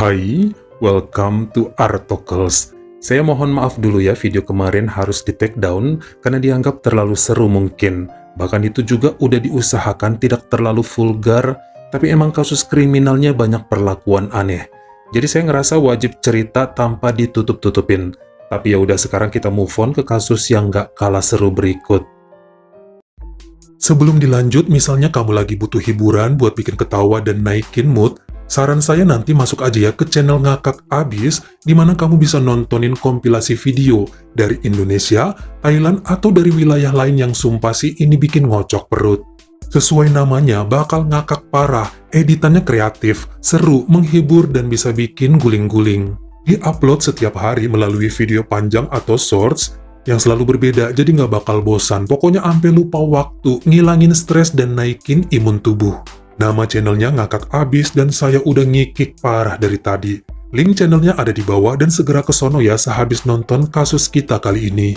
Hai, welcome to Artocles. Saya mohon maaf dulu ya, video kemarin harus di take down karena dianggap terlalu seru mungkin. Bahkan itu juga udah diusahakan tidak terlalu vulgar, tapi emang kasus kriminalnya banyak perlakuan aneh. Jadi saya ngerasa wajib cerita tanpa ditutup-tutupin. Tapi ya udah, sekarang kita move on ke kasus yang nggak kalah seru berikut. Sebelum dilanjut, misalnya kamu lagi butuh hiburan buat bikin ketawa dan naikin mood, saran saya nanti masuk aja ya ke channel Ngakak Abis, di mana kamu bisa nontonin kompilasi video dari Indonesia, Thailand, atau dari wilayah lain yang sumpah sih ini bikin ngocok perut. Sesuai namanya, bakal ngakak parah, editannya kreatif, seru, menghibur, dan bisa bikin guling-guling. Di-upload setiap hari melalui video panjang atau shorts, yang selalu berbeda, jadi nggak bakal bosan. Pokoknya ampe lupa waktu, ngilangin stres dan naikin imun tubuh. Nama channelnya Ngakak Abis dan saya udah ngikik parah dari tadi. Link channelnya ada di bawah dan segera ke sono ya sehabis nonton kasus kita kali ini.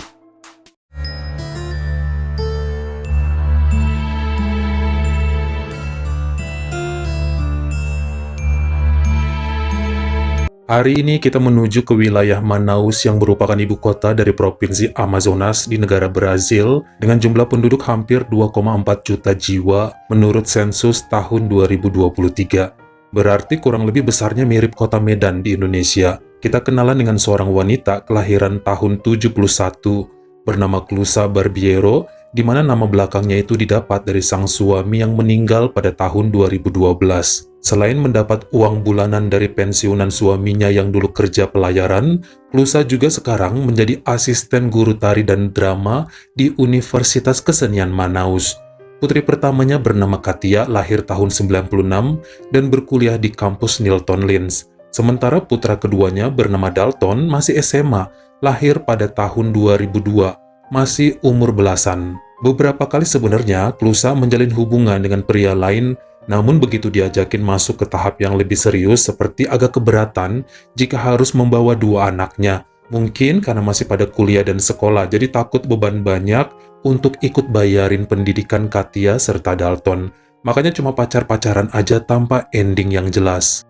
Hari ini kita menuju ke wilayah Manaus yang merupakan ibu kota dari Provinsi Amazonas di negara Brazil dengan jumlah penduduk hampir 2,4 juta jiwa menurut sensus tahun 2023. Berarti kurang lebih besarnya mirip kota Medan di Indonesia. Kita kenalan dengan seorang wanita kelahiran tahun 71 bernama Clusa Barbiero, di mana nama belakangnya itu didapat dari sang suami yang meninggal pada tahun 2012. Selain mendapat uang bulanan dari pensiunan suaminya yang dulu kerja pelayaran, Clusa juga sekarang menjadi asisten guru tari dan drama di Universitas Kesenian Manaus. Putri pertamanya bernama Katia, lahir tahun 96 dan berkuliah di kampus Nilton Lins. Sementara putra keduanya bernama Dalton, masih SMA, lahir pada tahun 2002, masih umur belasan. Beberapa kali sebenarnya Clusa menjalin hubungan dengan pria lain, namun begitu diajakin masuk ke tahap yang lebih serius seperti agak keberatan jika harus membawa dua anaknya. Mungkin karena masih pada kuliah dan sekolah, jadi takut beban banyak untuk ikut bayarin pendidikan Katia serta Dalton. Makanya cuma pacar-pacaran aja tanpa ending yang jelas.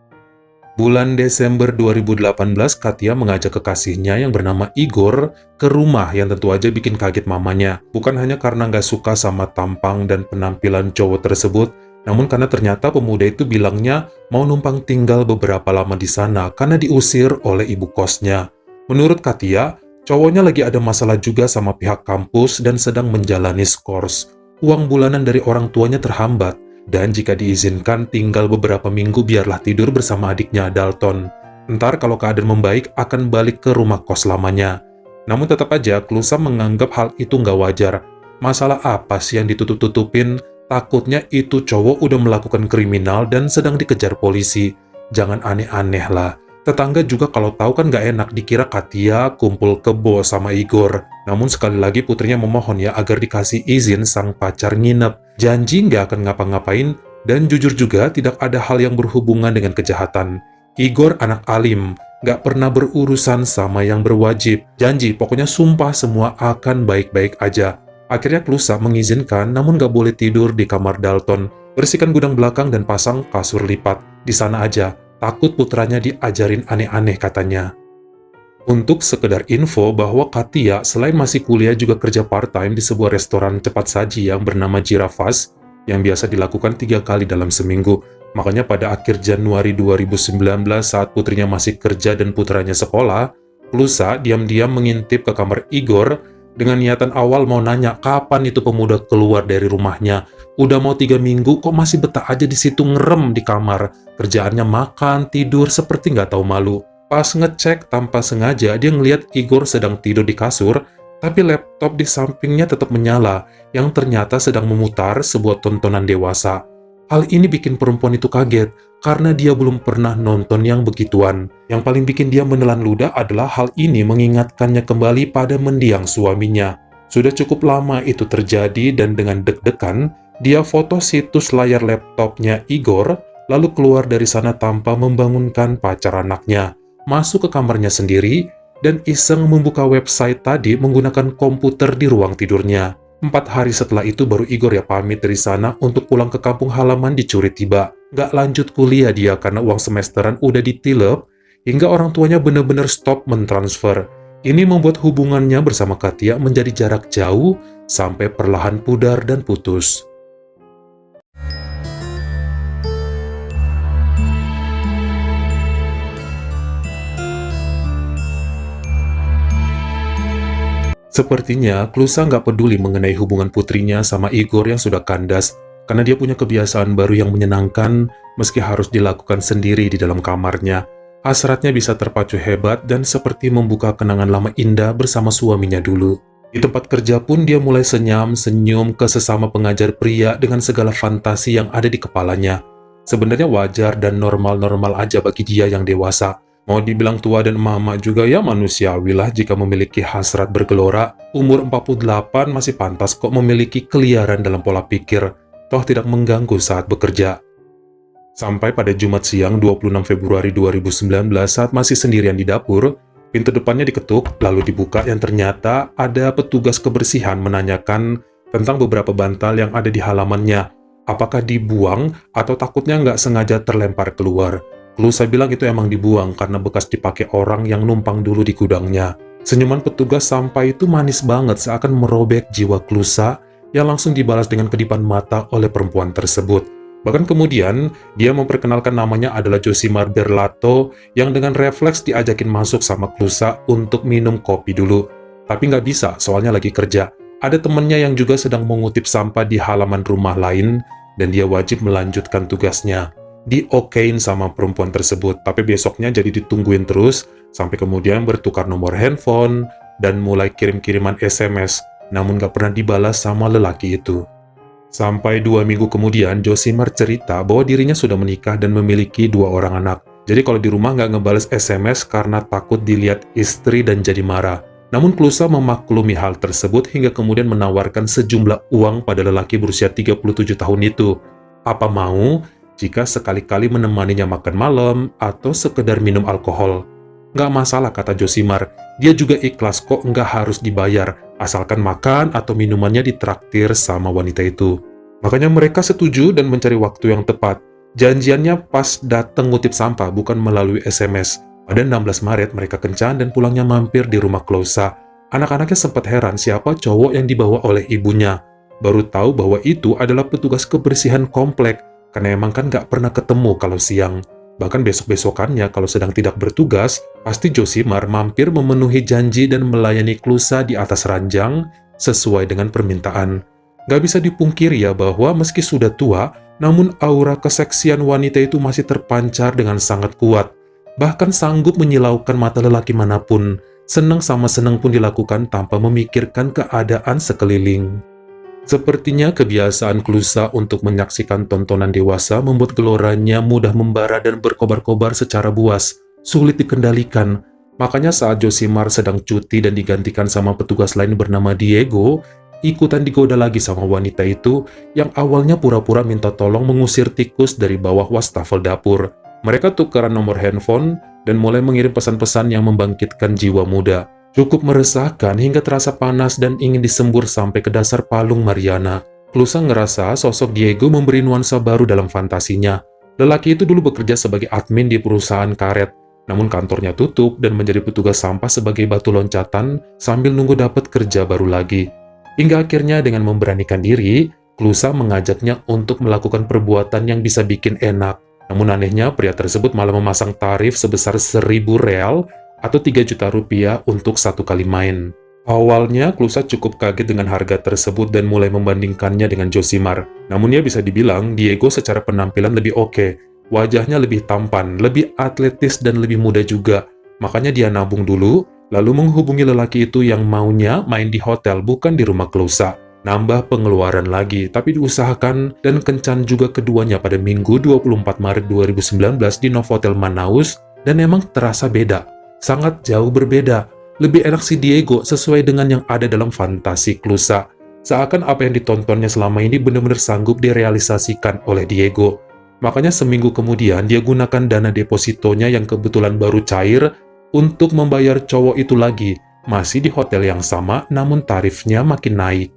Bulan Desember 2018, Katia mengajak kekasihnya yang bernama Igor ke rumah yang tentu aja bikin kaget mamanya. Bukan hanya karena nggak suka sama tampang dan penampilan cowok tersebut, namun karena ternyata pemuda itu bilangnya mau numpang tinggal beberapa lama di sana karena diusir oleh ibu kosnya. Menurut Katia, cowoknya lagi ada masalah juga sama pihak kampus dan sedang menjalani skors. Uang bulanan dari orang tuanya terhambat. Dan jika diizinkan tinggal beberapa minggu biarlah tidur bersama adiknya Dalton. Ntar kalau keadaan membaik akan balik ke rumah kos lamanya. Namun tetap aja Clusa menganggap hal itu nggak wajar. Masalah apa sih yang ditutup-tutupin? Takutnya itu cowok udah melakukan kriminal dan sedang dikejar polisi. Jangan aneh-aneh lah. Tetangga juga kalau tahu kan nggak enak, dikira Katia kumpul kebo sama Igor. Namun sekali lagi putrinya memohon ya agar dikasih izin sang pacar nginep. Janji nggak akan ngapa-ngapain, dan jujur juga tidak ada hal yang berhubungan dengan kejahatan. Igor anak alim, nggak pernah berurusan sama yang berwajib. Janji, pokoknya sumpah semua akan baik-baik aja. Akhirnya Clusa mengizinkan, namun nggak boleh tidur di kamar Dalton. Bersihkan gudang belakang dan pasang kasur lipat. Di sana aja. Takut putranya diajarin aneh-aneh katanya. Untuk sekedar info bahwa Katia selain masih kuliah juga kerja part-time di sebuah restoran cepat saji yang bernama Girafas yang biasa dilakukan 3 kali dalam seminggu. Makanya pada akhir Januari 2019 saat putrinya masih kerja dan putranya sekolah, Clusa diam-diam mengintip ke kamar Igor dengan niatan awal mau nanya kapan itu pemuda keluar dari rumahnya. Udah mau 3 minggu kok masih betah aja di situ ngerem di kamar. Kerjaannya makan, tidur, seperti nggak tahu malu. Pas ngecek tanpa sengaja dia ngeliat Igor sedang tidur di kasur, tapi laptop di sampingnya tetap menyala, yang ternyata sedang memutar sebuah tontonan dewasa. Hal ini bikin perempuan itu kaget, karena dia belum pernah nonton yang begituan. Yang paling bikin dia menelan ludah adalah hal ini mengingatkannya kembali pada mendiang suaminya. Sudah cukup lama itu terjadi dan dengan deg-degan, dia foto situs layar laptopnya Igor, lalu keluar dari sana tanpa membangunkan pacar anaknya. Masuk ke kamarnya sendiri, dan iseng membuka website tadi menggunakan komputer di ruang tidurnya. 4 hari setelah itu baru Igor ya pamit dari sana untuk pulang ke kampung halaman di Curitiba. Nggak lanjut kuliah dia karena uang semesteran udah ditilep, hingga orang tuanya bener-bener stop mentransfer. Ini membuat hubungannya bersama Katia menjadi jarak jauh sampai perlahan pudar dan putus. Sepertinya, Klusa nggak peduli mengenai hubungan putrinya sama Igor yang sudah kandas, karena dia punya kebiasaan baru yang menyenangkan, meski harus dilakukan sendiri di dalam kamarnya. Hasratnya bisa terpacu hebat dan seperti membuka kenangan lama indah bersama suaminya dulu. Di tempat kerja pun dia mulai senyum ke sesama pengajar pria dengan segala fantasi yang ada di kepalanya. Sebenarnya wajar dan normal-normal aja bagi dia yang dewasa. Mau dibilang tua dan emak-emak juga ya manusiawi lah jika memiliki hasrat bergelora. Umur 48 masih pantas kok memiliki keliaran dalam pola pikir, toh tidak mengganggu saat bekerja. Sampai pada Jumat siang 26 Februari 2019 saat masih sendirian di dapur, pintu depannya diketuk, lalu dibuka yang ternyata ada petugas kebersihan menanyakan tentang beberapa bantal yang ada di halamannya. Apakah dibuang atau takutnya nggak sengaja terlempar keluar? Klusa bilang itu emang dibuang karena bekas dipakai orang yang numpang dulu di gudangnya. Senyuman petugas sampah itu manis banget seakan merobek jiwa Klusa yang langsung dibalas dengan kedipan mata oleh perempuan tersebut. Bahkan kemudian, dia memperkenalkan namanya adalah Josimar Berlato yang dengan refleks diajakin masuk sama Klusa untuk minum kopi dulu. Tapi nggak bisa, soalnya lagi kerja. Ada temennya yang juga sedang mengutip sampah di halaman rumah lain dan dia wajib melanjutkan tugasnya. Diokein sama perempuan tersebut, tapi besoknya jadi ditungguin terus, sampai kemudian bertukar nomor handphone, dan mulai kirim-kiriman SMS, namun gak pernah dibalas sama lelaki itu. Sampai 2 minggu kemudian, Josimar cerita bahwa dirinya sudah menikah dan memiliki 2 orang anak. Jadi kalau di rumah gak ngebales SMS karena takut dilihat istri dan jadi marah. Namun Klusa memaklumi hal tersebut hingga kemudian menawarkan sejumlah uang pada lelaki berusia 37 tahun itu. Apa mau jika sekali-kali menemaninya makan malam atau sekedar minum alkohol? Nggak masalah, kata Josimar. Dia juga ikhlas kok, nggak harus dibayar, asalkan makan atau minumannya ditraktir sama wanita itu. Makanya mereka setuju dan mencari waktu yang tepat. Janjiannya pas datang ngutip sampah, bukan melalui SMS. Pada 16 Maret mereka kencan dan pulangnya mampir di rumah Klusa. Anak-anaknya sempat heran siapa cowok yang dibawa oleh ibunya. Baru tahu bahwa itu adalah petugas kebersihan komplek, karena emang kan nggak pernah ketemu kalau siang. Bahkan besok-besokannya kalau sedang tidak bertugas, pasti Josimar mampir memenuhi janji dan melayani Klusa di atas ranjang sesuai dengan permintaan. Nggak bisa dipungkiri ya bahwa meski sudah tua, namun aura keseksian wanita itu masih terpancar dengan sangat kuat. Bahkan sanggup menyilaukan mata lelaki manapun. Senang sama senang pun dilakukan tanpa memikirkan keadaan sekeliling. Sepertinya kebiasaan Klusa untuk menyaksikan tontonan dewasa membuat geloranya mudah membara dan berkobar-kobar secara buas, sulit dikendalikan. Makanya saat Josimar sedang cuti dan digantikan sama petugas lain bernama Diego, ikutan digoda lagi sama wanita itu yang awalnya pura-pura minta tolong mengusir tikus dari bawah wastafel dapur. Mereka tukeran nomor handphone dan mulai mengirim pesan-pesan yang membangkitkan jiwa muda. Cukup meresahkan hingga terasa panas dan ingin disembur sampai ke dasar palung Mariana. Klusa ngerasa sosok Diego memberi nuansa baru dalam fantasinya. Lelaki itu dulu bekerja sebagai admin di perusahaan karet, namun kantornya tutup dan menjadi petugas sampah sebagai batu loncatan sambil nunggu dapat kerja baru lagi. Hingga akhirnya dengan memberanikan diri, Klusa mengajaknya untuk melakukan perbuatan yang bisa bikin enak. Namun anehnya pria tersebut malah memasang tarif sebesar 1.000 real atau 3 juta rupiah untuk satu kali main. Awalnya, Klusa cukup kaget dengan harga tersebut dan mulai membandingkannya dengan Josimar. Namun ya bisa dibilang, Diego secara penampilan lebih oke. Wajahnya lebih tampan, lebih atletis dan lebih muda juga. Makanya dia nabung dulu, lalu menghubungi lelaki itu yang maunya main di hotel bukan di rumah Klusa. Nambah pengeluaran lagi, tapi diusahakan dan kencan juga keduanya pada Minggu 24 Maret 2019 di Novotel Manaus dan emang terasa beda. Sangat jauh berbeda. Lebih enak si Diego sesuai dengan yang ada dalam fantasi Klusa. Seakan apa yang ditontonnya selama ini benar-benar sanggup direalisasikan oleh Diego. Makanya seminggu kemudian dia gunakan dana depositonya yang kebetulan baru cair untuk membayar cowok itu lagi. Masih di hotel yang sama namun tarifnya makin naik.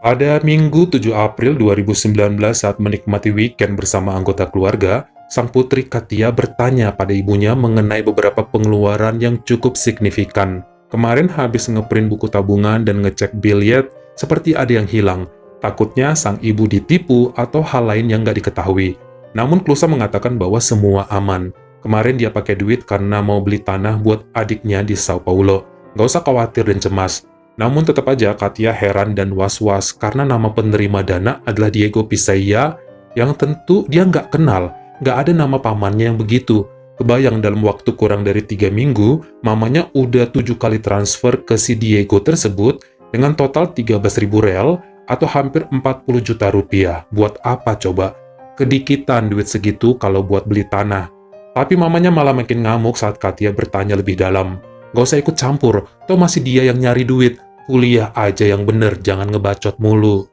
Pada Minggu 7 April 2019 saat menikmati weekend bersama anggota keluarga, sang putri Katia bertanya pada ibunya mengenai beberapa pengeluaran yang cukup signifikan. Kemarin habis ngeprint buku tabungan dan ngecek billet, seperti ada yang hilang. Takutnya sang ibu ditipu atau hal lain yang nggak diketahui. Namun Klusa mengatakan bahwa semua aman. Kemarin dia pakai duit karena mau beli tanah buat adiknya di Sao Paulo. Nggak usah khawatir dan cemas. Namun tetap aja Katia heran dan was-was karena nama penerima dana adalah Diego Pisaya yang tentu dia nggak kenal, nggak ada nama pamannya yang begitu. Kebayang dalam waktu kurang dari 3 minggu, mamanya udah 7 kali transfer ke si Diego tersebut dengan total 13.000 real atau hampir 40 juta rupiah. Buat apa coba? Kedikitan duit segitu kalau buat beli tanah. Tapi mamanya malah makin ngamuk saat Katia bertanya lebih dalam. Nggak usah ikut campur, toh masih dia yang nyari duit. Kuliah aja yang bener, jangan ngebacot mulu.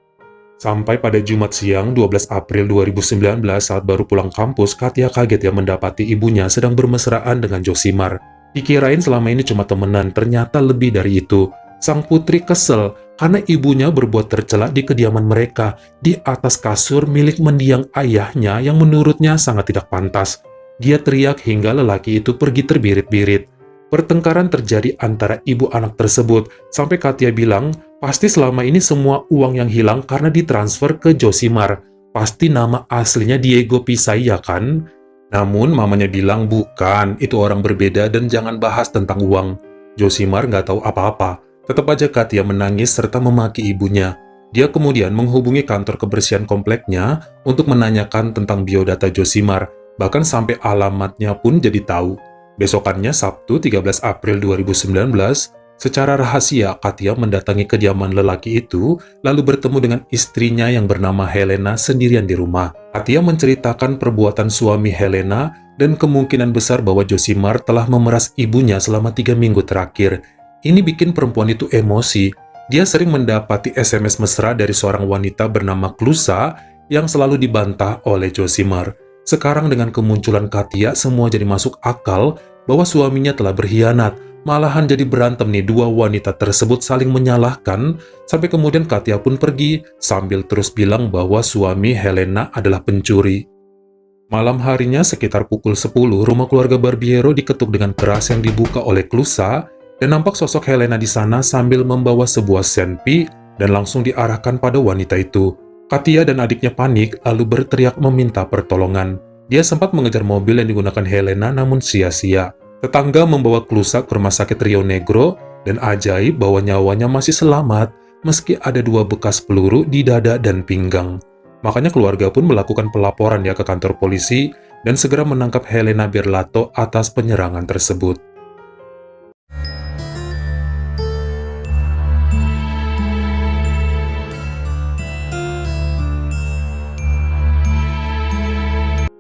Sampai pada Jumat siang 12 April 2019 saat baru pulang kampus, Katia kaget ya mendapati ibunya sedang bermesraan dengan Josimar. Dikirain selama ini cuma temenan, ternyata lebih dari itu. Sang putri kesel karena ibunya berbuat tercela di kediaman mereka di atas kasur milik mendiang ayahnya yang menurutnya sangat tidak pantas. Dia teriak hingga lelaki itu pergi terbirit-birit. Pertengkaran terjadi antara ibu anak tersebut, sampai Katia bilang, pasti selama ini semua uang yang hilang karena ditransfer ke Josimar. Pasti nama aslinya Diego Pisaya kan? Namun mamanya bilang bukan, itu orang berbeda dan jangan bahas tentang uang. Josimar nggak tahu apa-apa. Tetap aja Katia menangis serta memaki ibunya. Dia kemudian menghubungi kantor kebersihan kompleknya untuk menanyakan tentang biodata Josimar, bahkan sampai alamatnya pun jadi tahu. Besokannya Sabtu 13 April 2019, secara rahasia Katia mendatangi kediaman lelaki itu lalu bertemu dengan istrinya yang bernama Helena sendirian di rumah. Katia menceritakan perbuatan suami Helena dan kemungkinan besar bahwa Josimar telah memeras ibunya selama 3 minggu terakhir. Ini bikin perempuan itu emosi. Dia sering mendapati SMS mesra dari seorang wanita bernama Klusa yang selalu dibantah oleh Josimar. Sekarang dengan kemunculan Katia, semua jadi masuk akal bahwa suaminya telah berkhianat. Malahan jadi berantem nih, dua wanita tersebut saling menyalahkan, sampai kemudian Katia pun pergi, sambil terus bilang bahwa suami Helena adalah pencuri. Malam harinya sekitar pukul 10, rumah keluarga Barbiero diketuk dengan keras yang dibuka oleh Klusa, dan nampak sosok Helena di sana sambil membawa sebuah senpi dan langsung diarahkan pada wanita itu. Katia dan adiknya panik, lalu berteriak meminta pertolongan. Dia sempat mengejar mobil yang digunakan Helena, namun sia-sia. Tetangga membawa Klusa ke rumah sakit Rio Negro, dan ajaib bahwa nyawanya masih selamat, meski ada 2 bekas peluru di dada dan pinggang. Makanya keluarga pun melakukan pelaporan ya ke kantor polisi, dan segera menangkap Helena Berlato atas penyerangan tersebut.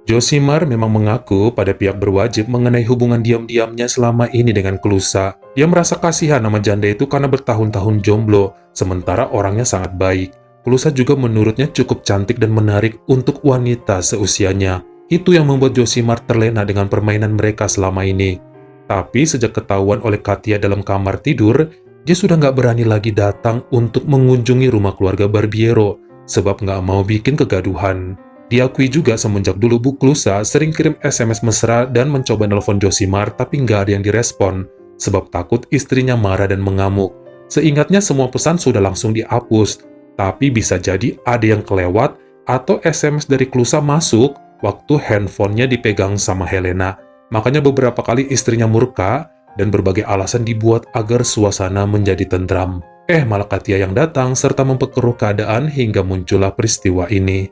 Josimar memang mengaku pada pihak berwajib mengenai hubungan diam-diamnya selama ini dengan Klusa. Dia merasa kasihan sama janda itu karena bertahun-tahun jomblo, sementara orangnya sangat baik. Klusa juga menurutnya cukup cantik dan menarik untuk wanita seusianya. Itu yang membuat Josimar terlena dengan permainan mereka selama ini. Tapi sejak ketahuan oleh Katia dalam kamar tidur, dia sudah nggak berani lagi datang untuk mengunjungi rumah keluarga Barbiero, sebab nggak mau bikin kegaduhan. Diakui juga semenjak dulu Bu Klusa sering kirim SMS mesra dan mencoba nelpon Josimar tapi nggak ada yang direspon, sebab takut istrinya marah dan mengamuk. Seingatnya semua pesan sudah langsung dihapus, tapi bisa jadi ada yang kelewat atau SMS dari Klusa masuk waktu handphonenya dipegang sama Helena. Makanya beberapa kali istrinya murka dan berbagai alasan dibuat agar suasana menjadi tentram. Malah Katia yang datang serta memperkeruh keadaan hingga muncullah peristiwa ini.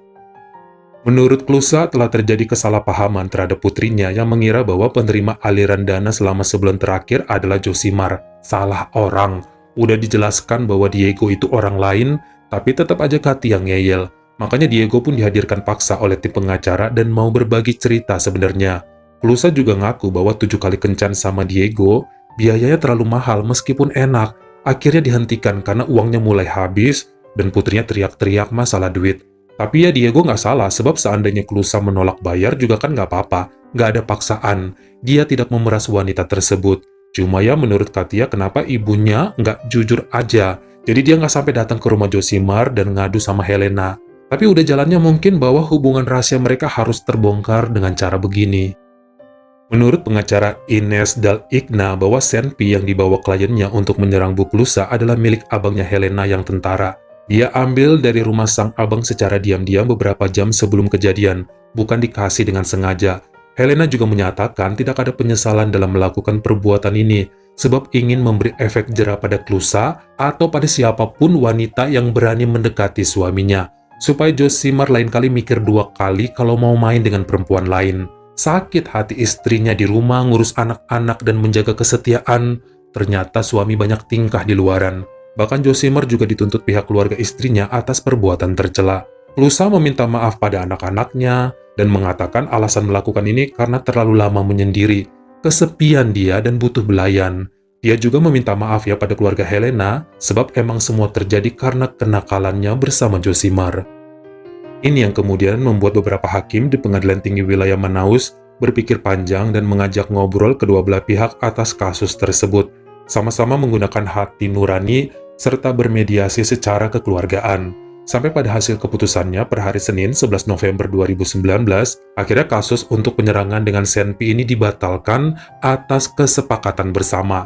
Menurut Klusa, telah terjadi kesalahpahaman terhadap putrinya yang mengira bahwa penerima aliran dana selama sebulan terakhir adalah Josimar. Salah orang. Udah dijelaskan bahwa Diego itu orang lain, tapi tetap aja Katia ngeyel. Makanya Diego pun dihadirkan paksa oleh tim pengacara dan mau berbagi cerita sebenarnya. Klusa juga ngaku bahwa 7 kali kencan sama Diego, biayanya terlalu mahal meskipun enak. Akhirnya dihentikan karena uangnya mulai habis, dan putrinya teriak-teriak masalah duit. Tapi ya Diego nggak salah, sebab seandainya Klusa menolak bayar juga kan nggak apa-apa. Nggak ada paksaan. Dia tidak memeras wanita tersebut. Cuma ya menurut Katia kenapa ibunya nggak jujur aja. Jadi dia nggak sampai datang ke rumah Josimar dan ngadu sama Helena. Tapi udah jalannya mungkin bahwa hubungan rahasia mereka harus terbongkar dengan cara begini. Menurut pengacara Ines Dal Igna bahwa senpi yang dibawa kliennya untuk menyerang Bu Klusa adalah milik abangnya Helena yang tentara. Dia ambil dari rumah sang abang secara diam-diam beberapa jam sebelum kejadian, bukan dikasih dengan sengaja. Helena juga menyatakan tidak ada penyesalan dalam melakukan perbuatan ini, sebab ingin memberi efek jera pada Klusa atau pada siapapun wanita yang berani mendekati suaminya, supaya Josimar lain kali mikir 2 kali kalau mau main dengan perempuan lain. Sakit hati istrinya di rumah ngurus anak-anak dan menjaga kesetiaan, ternyata suami banyak tingkah di luaran. Bahkan Josimar juga dituntut pihak keluarga istrinya atas perbuatan tercela. Klusa meminta maaf pada anak-anaknya dan mengatakan alasan melakukan ini karena terlalu lama menyendiri, kesepian dia dan butuh belayan. Dia juga meminta maaf ya pada keluarga Helena, sebab emang semua terjadi karena kenakalannya bersama Josimar. Ini yang kemudian membuat beberapa hakim di Pengadilan Tinggi Wilayah Manaus berpikir panjang dan mengajak ngobrol kedua belah pihak atas kasus tersebut, sama-sama menggunakan hati nurani serta bermediasi secara kekeluargaan. Sampai pada hasil keputusannya per hari Senin 11 November 2019, akhirnya kasus untuk penyerangan dengan senpi ini dibatalkan atas kesepakatan bersama.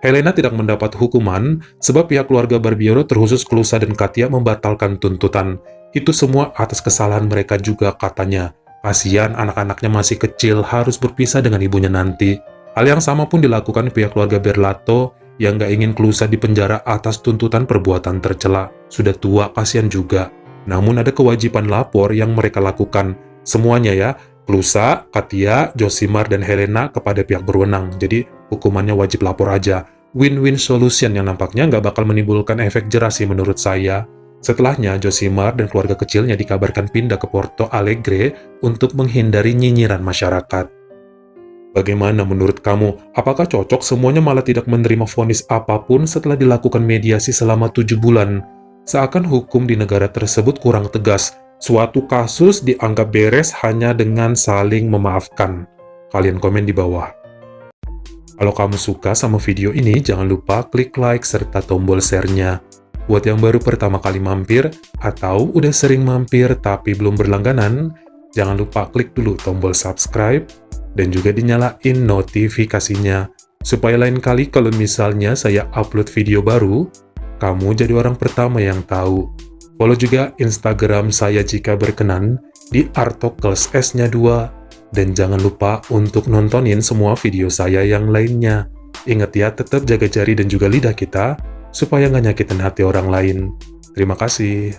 Helena tidak mendapat hukuman sebab pihak keluarga Barbiero terkhusus Klusa dan Katia membatalkan tuntutan. Itu semua atas kesalahan mereka juga katanya. Kasihan anak-anaknya masih kecil harus berpisah dengan ibunya nanti. Hal yang sama pun dilakukan pihak keluarga Berlato yang gak ingin Klusa dipenjara atas tuntutan perbuatan tercela. Sudah tua, kasihan juga. Namun ada kewajiban lapor yang mereka lakukan. Semuanya ya, Klusa, Katia, Josimar, dan Helena kepada pihak berwenang. Jadi hukumannya wajib lapor aja. Win-win solution yang nampaknya nggak bakal menimbulkan efek jera sih menurut saya. Setelahnya, Josimar dan keluarga kecilnya dikabarkan pindah ke Porto Alegre untuk menghindari nyinyiran masyarakat. Bagaimana menurut kamu? Apakah cocok semuanya malah tidak menerima vonis apapun setelah dilakukan mediasi selama 7 bulan? Seakan hukum di negara tersebut kurang tegas. Suatu kasus dianggap beres hanya dengan saling memaafkan. Kalian komen di bawah. Kalau kamu suka sama video ini, jangan lupa klik like serta tombol share-nya. Buat yang baru pertama kali mampir, atau udah sering mampir tapi belum berlangganan, jangan lupa klik dulu tombol subscribe, dan juga dinyalain notifikasinya, supaya lain kali kalau misalnya saya upload video baru, kamu jadi orang pertama yang tahu. Follow juga Instagram saya jika berkenan, di Artokels S-nya 2, dan jangan lupa untuk nontonin semua video saya yang lainnya. Ingat ya, tetap jaga jari dan juga lidah kita, supaya nggak nyakitin hati orang lain. Terima kasih.